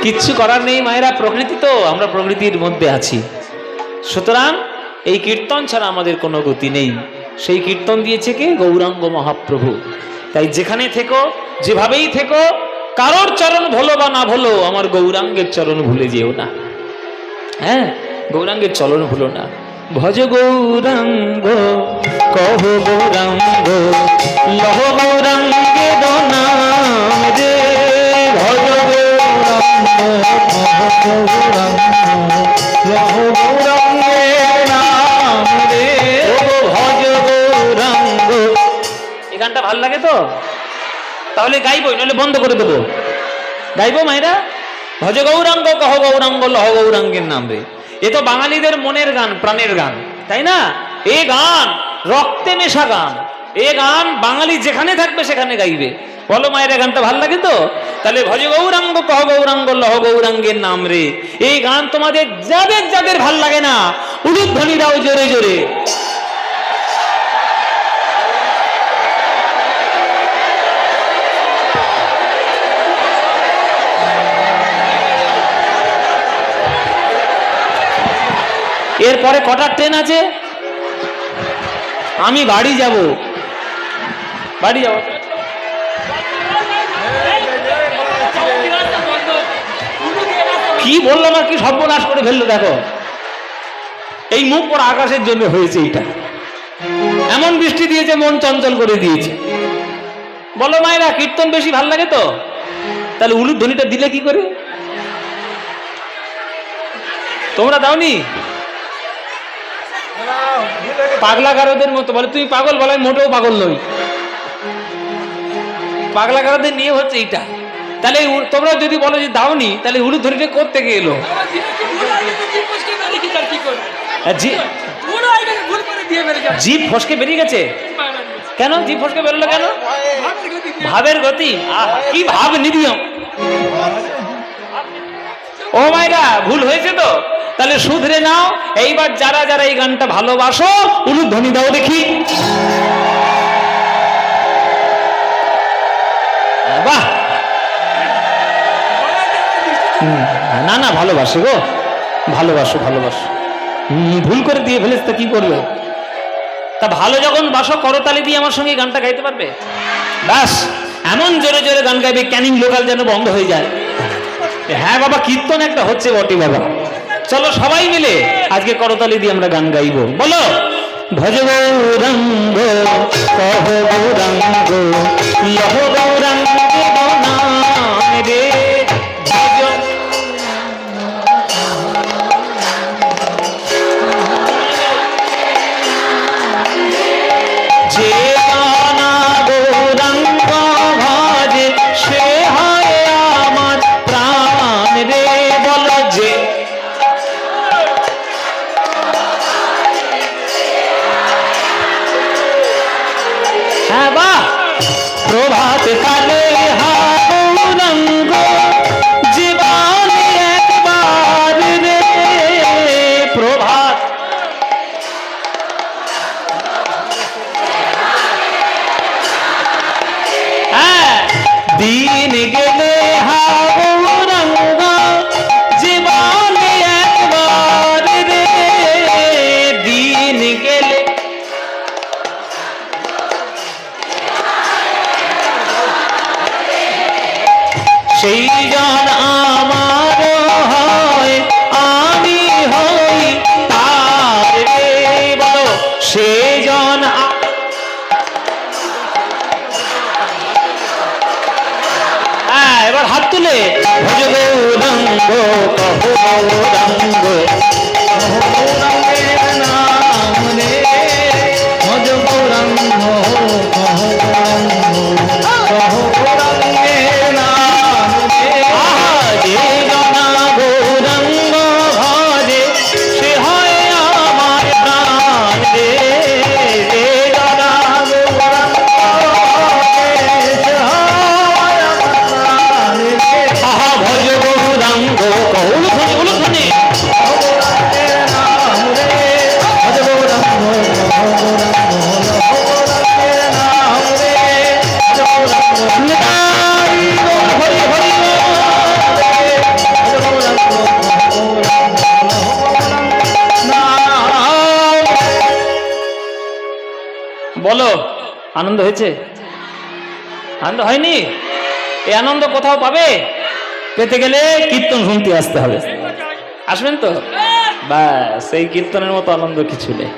কিচ্ছু করার নেই মায়েরা, প্রকৃতি তো, আমরা প্রকৃতির মধ্যে আছি। সুতরাং এই কীর্তন ছাড়া আমাদের কোনো গতি নেই। সেই কীর্তন দিয়েছে কে? গৌরাঙ্গ মহাপ্রভু। তাই যেখানে থেকো, যেভাবেই থেকো, কারোর চরণ ভোলো বা না ভোলো, আমার গৌরাঙ্গের চরণ ভুলে যেও না। হ্যাঁ, গৌরাঙ্গের চরণ ভুলো না। ভজ গৌরাঙ্গ কহ গৌরাঙ্গ লহ গৌরাঙ্গে নাম রে। ভজ গৌরাঙ্গ কহ গৌরাঙ্গ লহ গৌরাঙ্গে নাম রে। ভজ গৌরাঙ্গ। এই গানটা ভালো লাগে তো? তাহলে গাইবই, নাহলে বন্ধ করে দেবো। গাইবো মায়েরা? ভজ গৌরাঙ্গ কহ গৌরাঙ্গ লহ গৌরাঙ্গের নাম রে। এ তো বাঙালিদের মনের গান, প্রাণের গান, তাই না? এই গান রক্তে মেশা গান। এই গান বাঙালি যেখানে থাকবে সেখানে গাইবে। বলো মায়েরা, গানটা ভাল লাগে তো? তাহলে ভজ গৌরাঙ্গ কহ গৌরাঙ্গ লহ গৌরাঙ্গের নাম রে। এই গান তোমাদের যাদের যাদের ভাল লাগে না, উলুধ্বনি দাও জোরে জোরে। এরপরে কটার ট্রেন আছে? আমি বাড়ি যাব, বাড়ি যাব। কি বললাম আর কি সর্বনাশ করে ফেললো দেখো। এই মুখ পর আকাশের জন্য হয়েছে। এইটা এমন বৃষ্টি দিয়েছে, মন চঞ্চল করে দিয়েছে। বলো মায়েরা, কীর্তন বেশি ভাল লাগে তো? তাহলে উলুধ্বনিটা দিলে কি করে? তোমরা দাওনি? পাগলাগারদের মতো বলে। তুমি পাগল বলে, মোটেও পাগল নই। পাগলাগারদের নিয়ে হচ্ছে এইটা। তাহলে তোমরা যদি বলো যে দাওনি, তাহলে উলুধ্বনিটা করতে গিয়ে এলো। জিভ ফসকে বেরিয়ে গেছে কেন? জিভ ফসকে বেরোলো কেন? ভাবের গতি। কি ভাব নিদিও। ও মায়েরা, ভুল হয়েছে তো? তাহলে শুধরে নাও। এইবার যারা যারা এই গানটা ভালোবাসো, উলুধ্বনি দাও দেখি। বাহ! না না, ভালোবাসো গো, ভালোবাসো ভালোবাসো। ভুল করে দিয়ে ফেলেছ তা কি করবে? তা ভালো যখন বাসো, করতালি দিয়ে আমার সঙ্গে গানটা গাইতে পারবে? ব্যাস, এমন জোরে জোরে গান গাইবে ক্যানিং লোকাল যেন বন্ধ হয়ে যায়। হ্যাঁ বাবা, কীর্তন একটা হচ্ছে বটে বাবা। চলো সবাই মিলে আজকে করতালি দিয়ে আমরা গান গাইবো। বলো, ভজ গৌরাঙ্গ কহ গৌরাঙ্গ লহ গৌরাঙ্গে নাম রে। যে গানা গৌরাঙ্গ ভজে সে হয় আমার প্রাণ রে। বলো যে প্রভাত কালে হা গৌরাঙ্গ জীবনে একবার রে। প্রভাত দিন গেলে হা গৌরাঙ্গ জীবনে একবার রে। দিন গেলে সেই জন আমার হয়, আমি হই তার রে। বলো, সেই জন। এবার হাত তুলে ভজ গৌরাঙ্গ কহ গৌরাঙ্গ গৌরাঙ্গের নাম রে। ভজ গৌরাঙ্গ কহ গৌরাঙ্গ কহ গৌরাঙ্গের নাম রে। যে জনা গৌরাঙ্গ ভজে সে হয় আমার প্রাণ রে। যে জনা গৌরাঙ্গ ভজ গৌরাঙ্গ কৌল ধ্বনি বলো, আনন্দ হয়েছে? আনন্দ হয়নি? এই আনন্দ কোথাও পাবে? পেতে গেলে কীর্তন শুনতে আসতে হবে। আসবেন তো? ব্যাস, এই কীর্তনের মতো আনন্দ কিছু নেই।